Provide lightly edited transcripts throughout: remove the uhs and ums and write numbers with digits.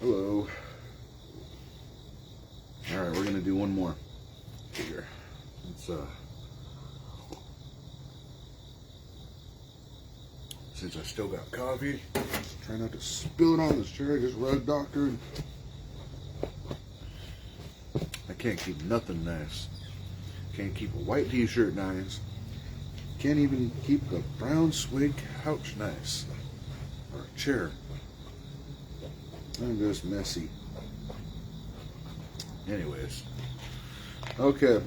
Hello. Alright, we're gonna do one more figure. It's since I still got coffee, try not to spill it on this chair. I just read doctor. I can't keep nothing nice. Can't keep a white t-shirt nice. Can't even keep a brown suede couch nice. Or a chair. I'm just messy. Anyways. Okay.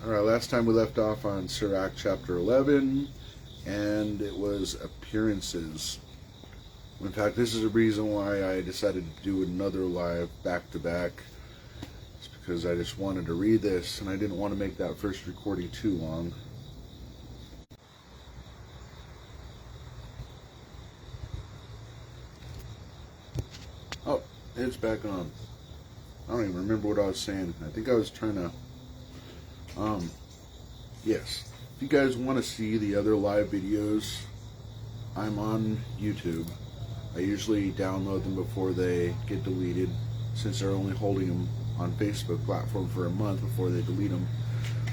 Alright, last time we left off on Sirach chapter 11. And it was appearances. In fact, this is the reason why I decided to do another live back-to-back. It's because I just wanted to read this, and I didn't want to make that first recording too long. Oh, it's back on. I don't even remember what I was saying. I think I was trying to... Yes. If you guys want to see the other live videos, I'm on YouTube. I usually download them before they get deleted, since they're only holding them on Facebook platform for a month before they delete them.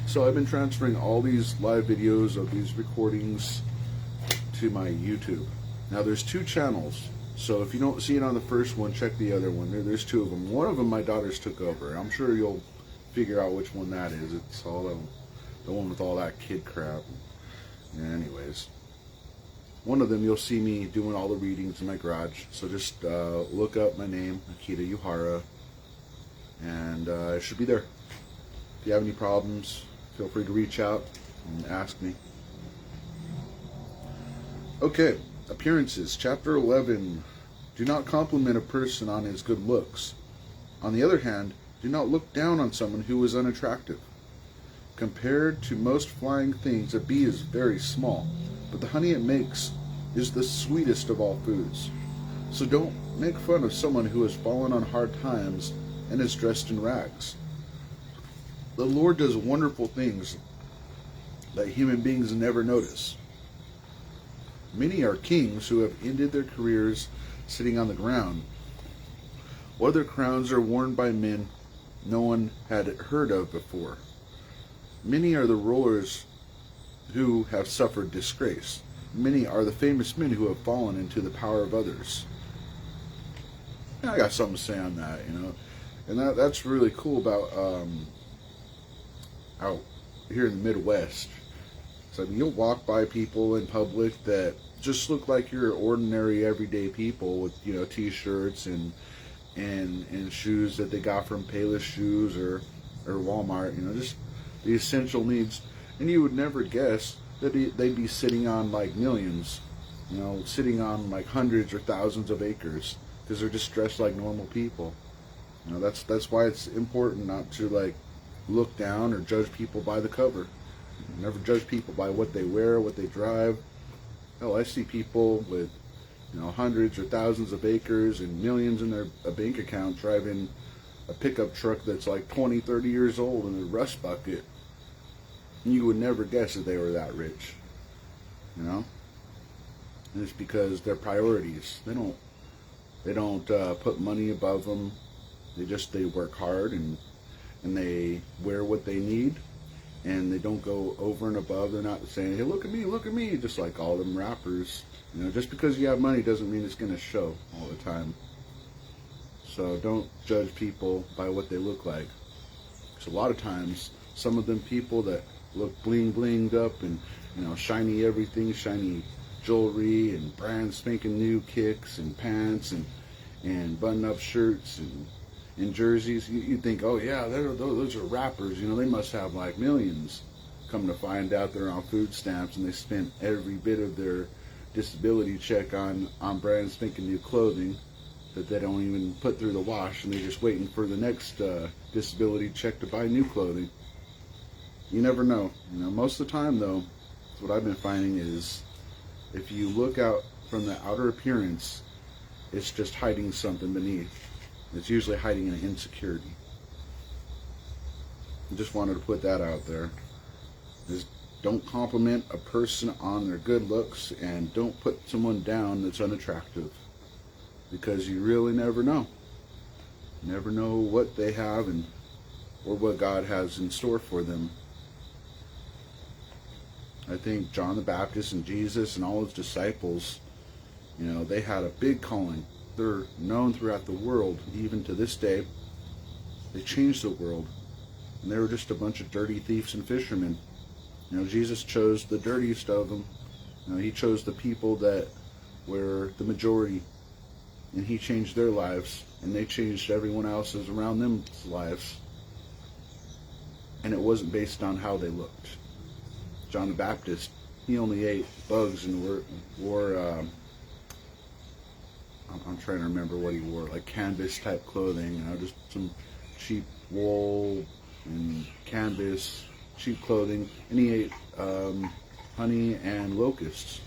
So I've been transferring all these live videos of these recordings to my YouTube. Now there's two channels, so if you don't see it on the first one, check the other one. There's two of them. One of them my daughters took over. I'm sure you'll figure out which one that is. It's all the one with all that kid crap. Anyways, one of them you'll see me doing all the readings in my garage. So just look up my name, Akita Uhara, and it should be there. If you have any problems, feel free to reach out and ask me. Okay, appearances, chapter 11. Do not compliment a person on his good looks. On the other hand, do not look down on someone who is unattractive. Compared to most flying things, a bee is very small, but the honey it makes is the sweetest of all foods. So don't make fun of someone who has fallen on hard times and is dressed in rags. The Lord does wonderful things that human beings never notice. Many are kings who have ended their careers sitting on the ground, or their crowns are worn by men no one had heard of before. Many are the rulers who have suffered disgrace. Many are the famous men who have fallen into the power of others. I got something to say on that, you know. And that's really cool about out here in the Midwest. So I mean, you'll walk by people in public that just look like your ordinary everyday people with, you know, t-shirts and shoes that they got from Payless Shoes or Walmart, you know, just the essential needs. And you would never guess that they'd be sitting on like millions, you know, sitting on like hundreds or thousands of acres, because they're just dressed like normal people. You know, that's why it's important not to like look down or judge people by the cover. Never judge people by what they wear, what they drive. Hell, I see people with, you know, hundreds or thousands of acres and millions in their bank account driving a pickup truck that's like 20, 30 years old in a rust bucket. And you would never guess that they were that rich, you know? And it's because their priorities. They don't put money above them. They work hard and they wear what they need, and they don't go over and above. They're not saying, hey, look at me, just like all them rappers. You know, just because you have money doesn't mean it's going to show all the time. So don't judge people by what they look like. So a lot of times, some of them people that look blinged up and, you know, shiny everything, shiny jewelry and brand spanking new kicks and pants and button up shirts and jerseys, you think, oh yeah, those are rappers, you know, they must have like millions. Come to find out they're on food stamps and they spent every bit of their disability check on brand spanking new clothing that they don't even put through the wash, and they're just waiting for the next disability check to buy new clothing. You never know. You know, most of the time though, what I've been finding is if you look out from the outer appearance, it's just hiding something beneath. It's usually hiding an insecurity. I just wanted to put that out there. Just don't compliment a person on their good looks, and don't put someone down that's unattractive, because you really never know. never know what they have and or what God has in store for them. I think John the Baptist and Jesus and all his disciples, they had a big calling. They're known throughout the world, even to this day. They changed the world. And they were just a bunch of dirty thieves and fishermen. Jesus chose the dirtiest of them. He chose the people that were the majority. And he changed their lives. And they changed everyone else's around them's lives. And it wasn't based on how they looked. John the Baptist, he only ate bugs and wore I'm trying to remember what he wore, like canvas type clothing, just some cheap wool and canvas, cheap clothing, and he ate honey and locusts.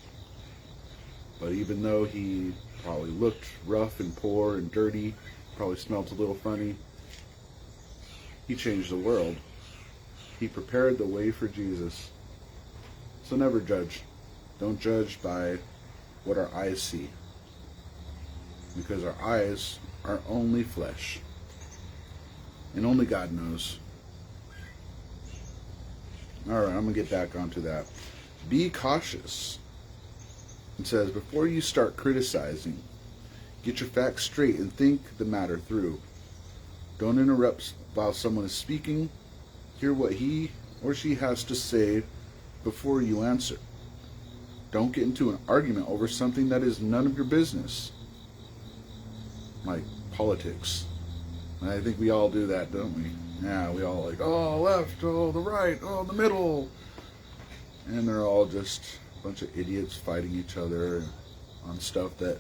But even though he probably looked rough and poor and dirty, probably smelled a little funny, he changed the world. He prepared the way for Jesus. So never judge. Don't judge by what our eyes see, because our eyes are only flesh, and only God knows. Alright, I'm going to get back onto that. Be cautious. It says, before you start criticizing, get your facts straight and think the matter through. Don't interrupt while someone is speaking. Hear what he or she has to say before you answer. Don't get into an argument over something that is none of your business. Like politics. I think we all do that, don't we? Yeah, we all like, oh, left, oh, the right, oh, the middle. And they're all just a bunch of idiots fighting each other on stuff that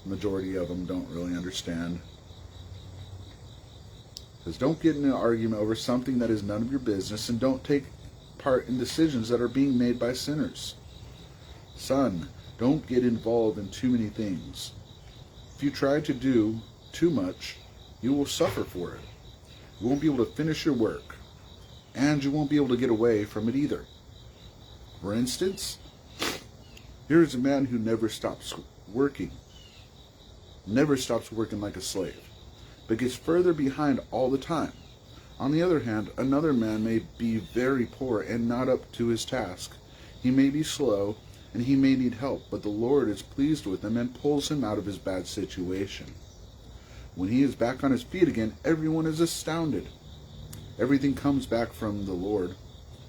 the majority of them don't really understand. Because don't get in an argument over something that is none of your business, and don't take part in decisions that are being made by sinners. Son, don't get involved in too many things. If you try to do too much, you will suffer for it. You won't be able to finish your work, and you won't be able to get away from it either. For instance, here is a man who never stops working like a slave, but gets further behind all the time. On the other hand, another man may be very poor and not up to his task. He may be slow, and he may need help, but the Lord is pleased with him and pulls him out of his bad situation. When he is back on his feet again, everyone is astounded. Everything comes back from the Lord.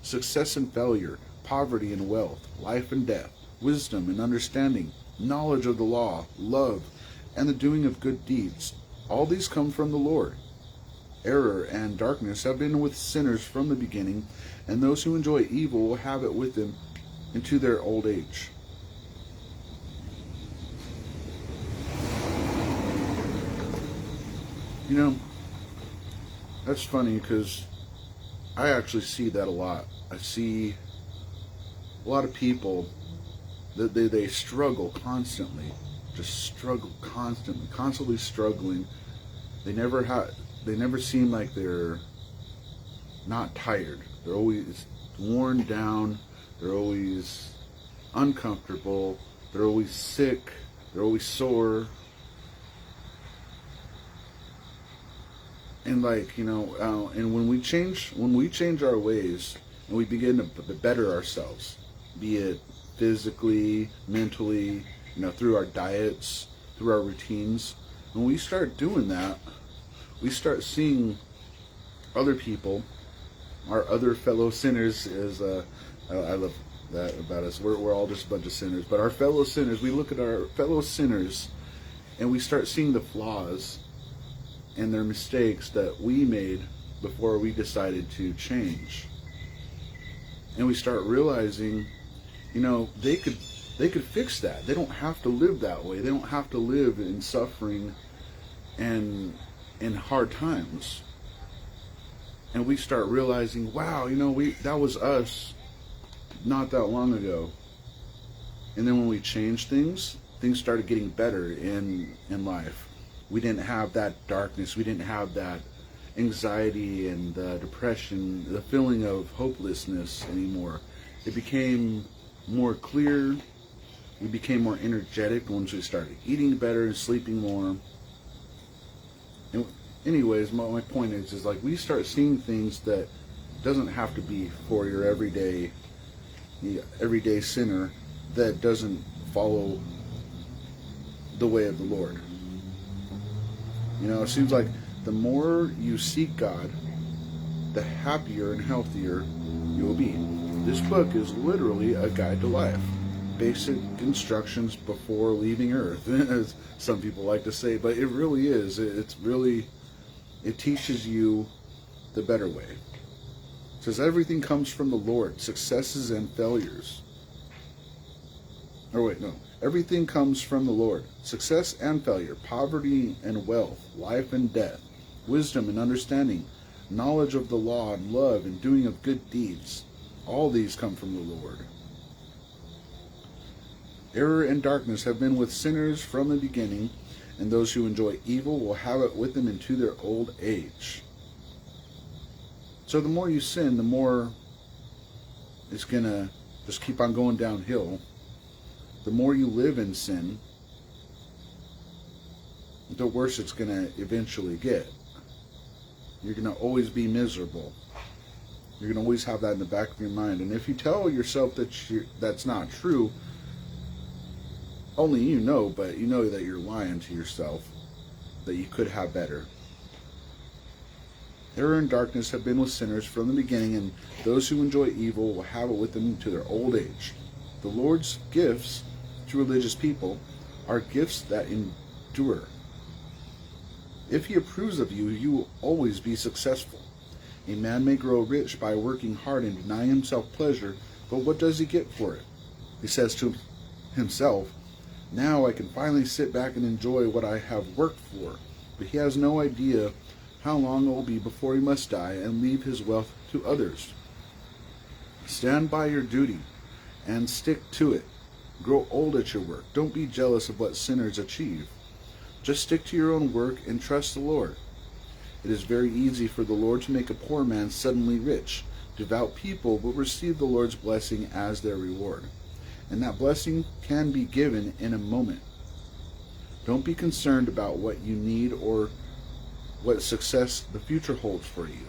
Success and failure, poverty and wealth, life and death, wisdom and understanding, knowledge of the law, love, and the doing of good deeds. All these come from the Lord. Error and darkness have been with sinners from the beginning, and those who enjoy evil will have it with them into their old age. That's funny, because I actually see that a lot. I see a lot of people that they struggle constantly, constantly struggling. They never seem like they're not tired. They're always worn down. They're always uncomfortable. They're always sick. They're always sore. And and when we change our ways and we begin to better ourselves, be it physically, mentally, through our diets, through our routines, when we start doing that, we start seeing other people, our other fellow sinners, I love that about us. We're all just a bunch of sinners, but our fellow sinners, we look at our fellow sinners and we start seeing the flaws and their mistakes that we made before we decided to change. And we start realizing, they could fix that. They don't have to live that way. They don't have to live in suffering and in hard times. And we start realizing, wow, that was us not that long ago. And then when we changed things started getting better in life. We didn't have that darkness. We didn't have that anxiety and depression, the feeling of hopelessness anymore. It became more clear. We became more energetic once we started eating better and sleeping more. anyways, my point is like we start seeing things that doesn't have to be for your everyday sinner that doesn't follow the way of the Lord. You know, it seems like the more you seek God, the happier and healthier you will be. This book is literally a guide to life. Basic instructions before leaving Earth, as some people like to say, but it really is. It teaches you the better way. It says everything comes from the Lord, successes and failures. Everything comes from the Lord, success and failure, poverty and wealth, life and death, wisdom and understanding, knowledge of the law and love and doing of good deeds. All these come from the Lord. Error and darkness have been with sinners from the beginning, and those who enjoy evil will have it with them into their old age. So the more you sin, the more it's going to just keep on going downhill. The more you live in sin, the worse it's going to eventually get. You're going to always be miserable. You're going to always have that in the back of your mind. And if you tell yourself that that's not true, only you know, but you know that you're lying to yourself, that you could have better. Error and darkness have been with sinners from the beginning, and those who enjoy evil will have it with them to their old age. The Lord's gifts to religious people are gifts that endure. If He approves of you, you will always be successful. A man may grow rich by working hard and denying himself pleasure, but what does he get for it? He says to himself, "Now I can finally sit back and enjoy what I have worked for." But he has no idea how long it will be before he must die and leave his wealth to others. Stand by your duty and stick to it. Grow old at your work. Don't be jealous of what sinners achieve. Just stick to your own work and trust the Lord. It is very easy for the Lord to make a poor man suddenly rich. Devout people will receive the Lord's blessing as their reward, and that blessing can be given in a moment. Don't be concerned about what you need or what success the future holds for you.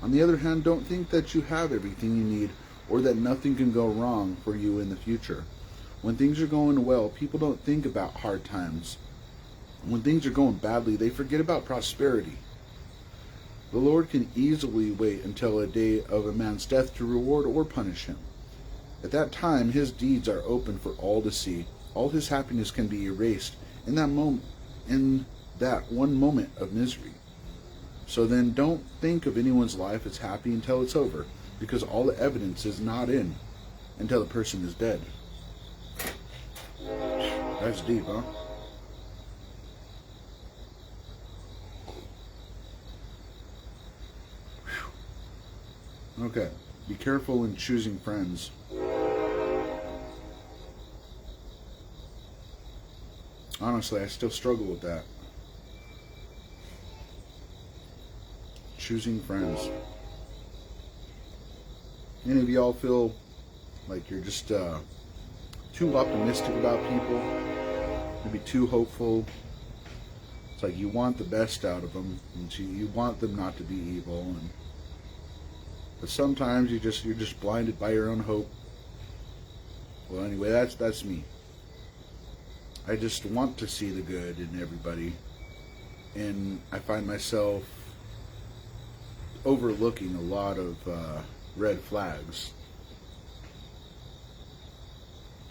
On the other hand, don't think that you have everything you need or that nothing can go wrong for you in the future. When things are going well, people don't think about hard times. When things are going badly, they forget about prosperity. The Lord can easily wait until a day of a man's death to reward or punish him. At that time, his deeds are open for all to see. All his happiness can be erased in that one moment of misery. So then don't think of anyone's life as happy until it's over, because all the evidence is not in until the person is dead. That's deep, huh? Okay, be careful in choosing friends. Honestly, I still struggle with that. Choosing friends. Any of y'all feel like you're just too optimistic about people? Maybe too hopeful? It's like you want the best out of them, and you want them not to be evil, but sometimes you're just blinded by your own hope. Well, anyway, that's me. I just want to see the good in everybody, and I find myself overlooking a lot of red flags,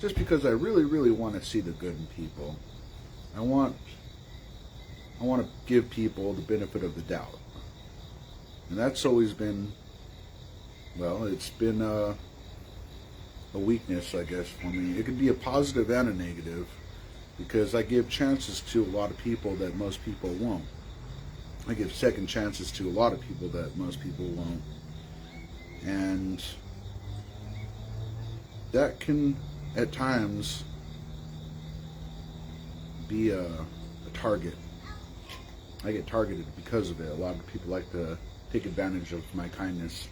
just because I really, really want to see the good in people. I want to give people the benefit of the doubt, and that's always been, well, it's been a weakness, I guess, for me. It could be a positive and a negative, because I give chances to a lot of people that most people won't. I give second chances to a lot of people that most people won't. And that can, at times, be a target. I get targeted because of it. A lot of people like to take advantage of my kindness.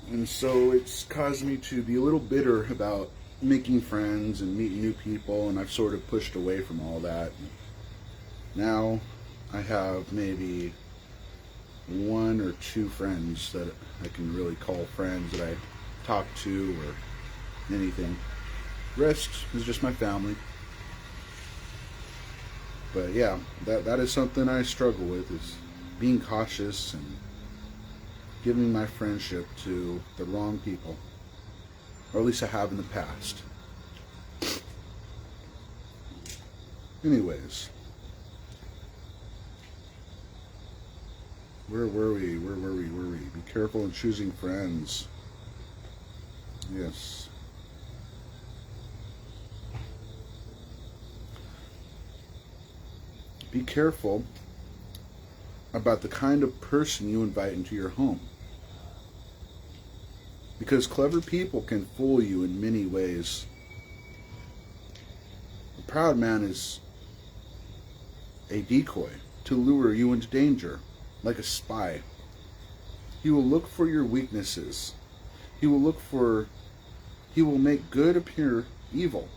And so it's caused me to be a little bitter about making friends and meeting new people, and I've sort of pushed away from all that. Now, I have maybe one or two friends that I can really call friends that I talk to or anything. Rest is just my family. But yeah, that is something I struggle with, is being cautious and giving my friendship to the wrong people. Or at least I have in the past. Anyways. Where were we? Be careful in choosing friends. Yes. Be careful about the kind of person you invite into your home. Because clever people can fool you in many ways. A proud man is a decoy to lure you into danger, like a spy. He will look for your weaknesses. He will make good appear evil,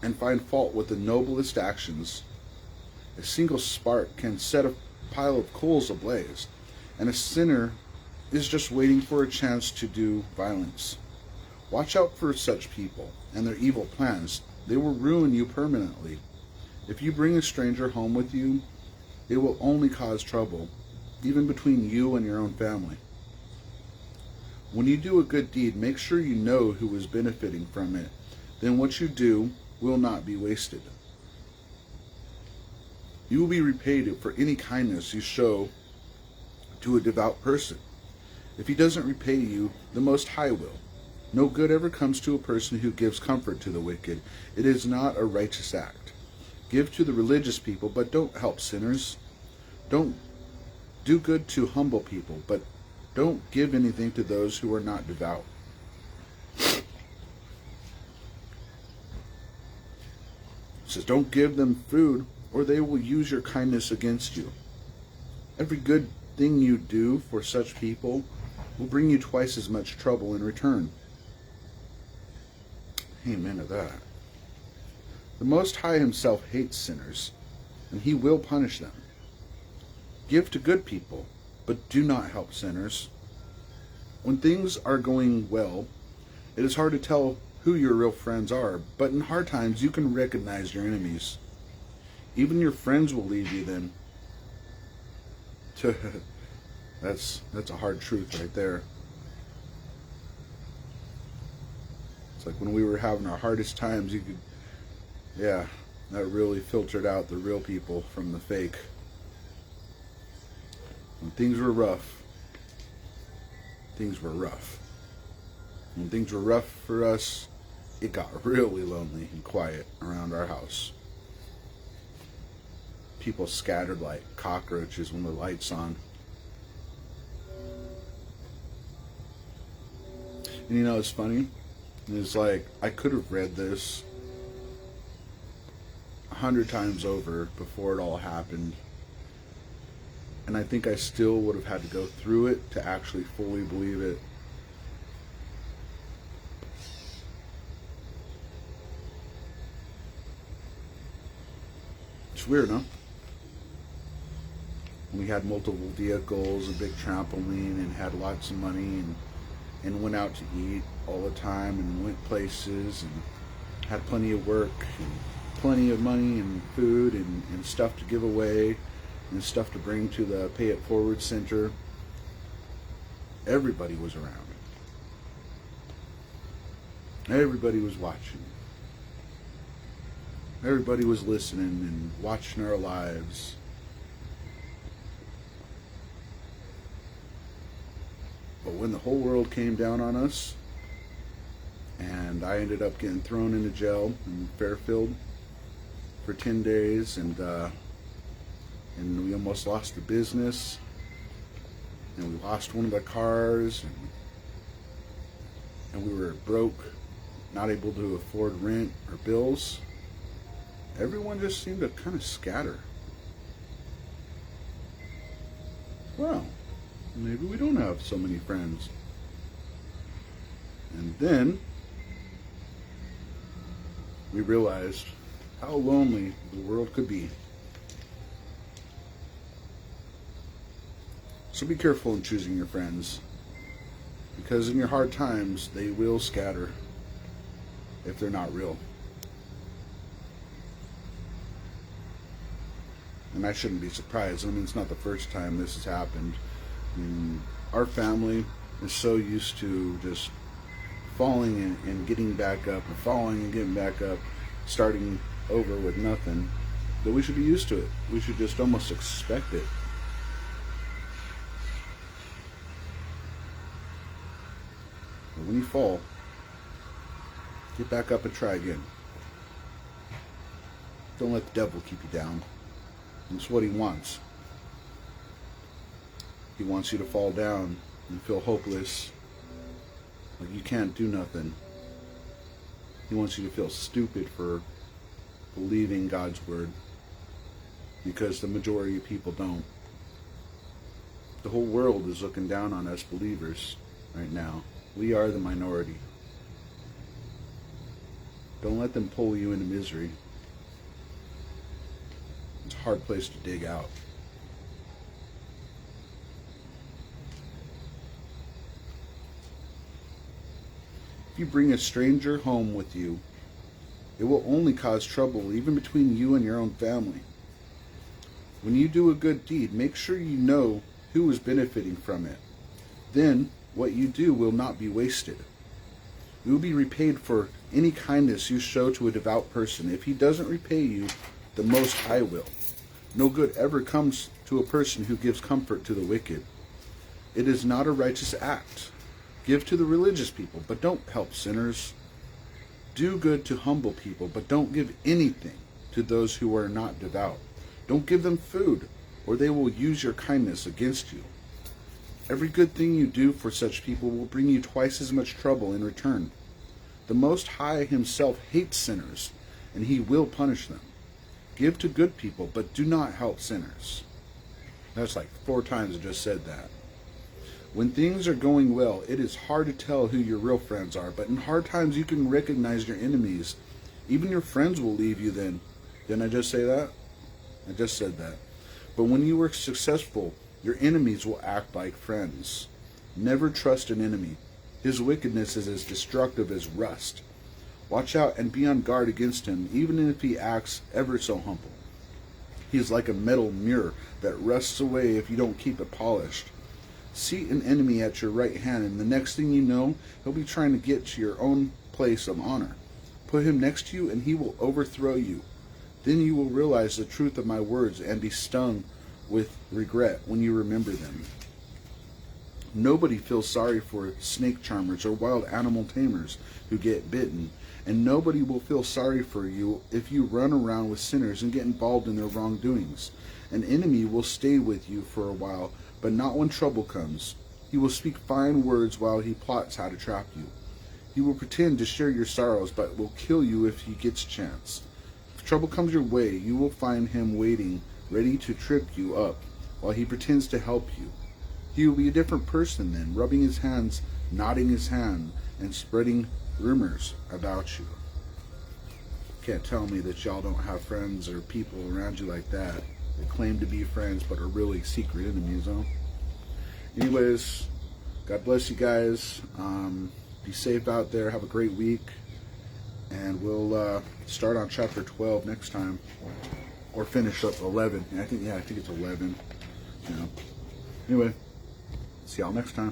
and find fault with the noblest actions. A single spark can set a pile of coals ablaze, and a sinner is just waiting for a chance to do violence. Watch out for such people and their evil plans. They will ruin you permanently. If you bring a stranger home with you, it will only cause trouble, even between you and your own family. When you do a good deed, make sure you know who is benefiting from it. Then what you do will not be wasted. You will be repaid for any kindness you show to a devout person. If he doesn't repay you, the Most High will. No good ever comes to a person who gives comfort to the wicked. It is not a righteous act. Give to the religious people, but don't help sinners. Don't do good to humble people, but don't give anything to those who are not devout. It says, don't give them food, or they will use your kindness against you. Every good thing you do for such people will bring you twice as much trouble in return. Amen to that. The Most High himself hates sinners, and he will punish them. Give to good people, but do not help sinners. When things are going well, it is hard to tell who your real friends are, but in hard times you can recognize your enemies. Even your friends will leave you then. That's a hard truth right there. It's like when we were having our hardest times, that really filtered out the real people from the fake. When things were rough, things were rough. When things were rough for us, it got really lonely and quiet around our house. People scattered like cockroaches when the light's on. And you know, it's funny. It's like, I could have read this 100 times over before it all happened. And I think I still would have had to go through it to actually fully believe it. It's weird, huh? We had multiple vehicles, a big trampoline, and had lots of money, and went out to eat all the time, and went places, and had plenty of work, and plenty of money, and food, and stuff to give away, and stuff to bring to the Pay It Forward Center. Everybody was around. Everybody was watching. Everybody was listening and watching our lives. But when the whole world came down on us, and I ended up getting thrown into jail in Fairfield for 10 days, and we almost lost the business, and we lost one of the cars, and we were broke, not able to afford rent or bills. Everyone just seemed to kind of scatter. Well, maybe we don't have so many friends. And then we realized how lonely the world could be. So be careful in choosing your friends, because in your hard times, they will scatter if they're not real. And I shouldn't be surprised. I mean, it's not the first time this has happened. I mean, our family is so used to just falling and getting back up, and falling and getting back up, starting over with nothing, that we should be used to it. We should just almost expect it. But when you fall, get back up and try again. Don't let the devil keep you down. That's what he wants. He wants you to fall down and feel hopeless, like you can't do nothing. He wants you to feel stupid for believing God's word, because the majority of people don't. The whole world is looking down on us believers right now. We are the minority. Don't let them pull you into misery. It's a hard place to dig out. If you bring a stranger home with you, it will only cause trouble even between you and your own family. When you do a good deed, make sure you know who is benefiting from it. Then what you do will not be wasted. You will be repaid for any kindness you show to a devout person. If he doesn't repay you, the Most High will. No good ever comes to a person who gives comfort to the wicked. It is not a righteous act. Give to the religious people, but don't help sinners. Do good to humble people, but don't give anything to those who are not devout. Don't give them food, or they will use your kindness against you. Every good thing you do for such people will bring you twice as much trouble in return. The Most High himself hates sinners, and he will punish them. Give to good people, but do not help sinners. That's like 4 times I just said that. When things are going well, it is hard to tell who your real friends are, but in hard times you can recognize your enemies. Even your friends will leave you then. Didn't I just say that? I just said that. But when you are successful, your enemies will act like friends. Never trust an enemy. His wickedness is as destructive as rust. Watch out and be on guard against him, even if he acts ever so humble. He is like a metal mirror that rusts away if you don't keep it polished. Seat an enemy at your right hand, and the next thing you know, he'll be trying to get to your own place of honor. Put him next to you, and he will overthrow you. Then you will realize the truth of my words and be stung with regret when you remember them. Nobody feels sorry for snake charmers or wild animal tamers who get bitten, and nobody will feel sorry for you if you run around with sinners and get involved in their wrongdoings. An enemy will stay with you for a while, but not when trouble comes. He will speak fine words while he plots how to trap you. He will pretend to share your sorrows, but will kill you if he gets a chance. If trouble comes your way, you will find him waiting, ready to trip you up, while he pretends to help you. He will be a different person then, rubbing his hands, nodding his hand, and spreading rumors about you. Can't tell me that y'all don't have friends or people around you like that claim to be friends but are really secret enemies, huh? Anyways, God bless you guys. Be safe out there. Have a great week. And we'll start on chapter 12 next time. Or finish up 11. I think it's 11. Yeah. Anyway, see y'all next time.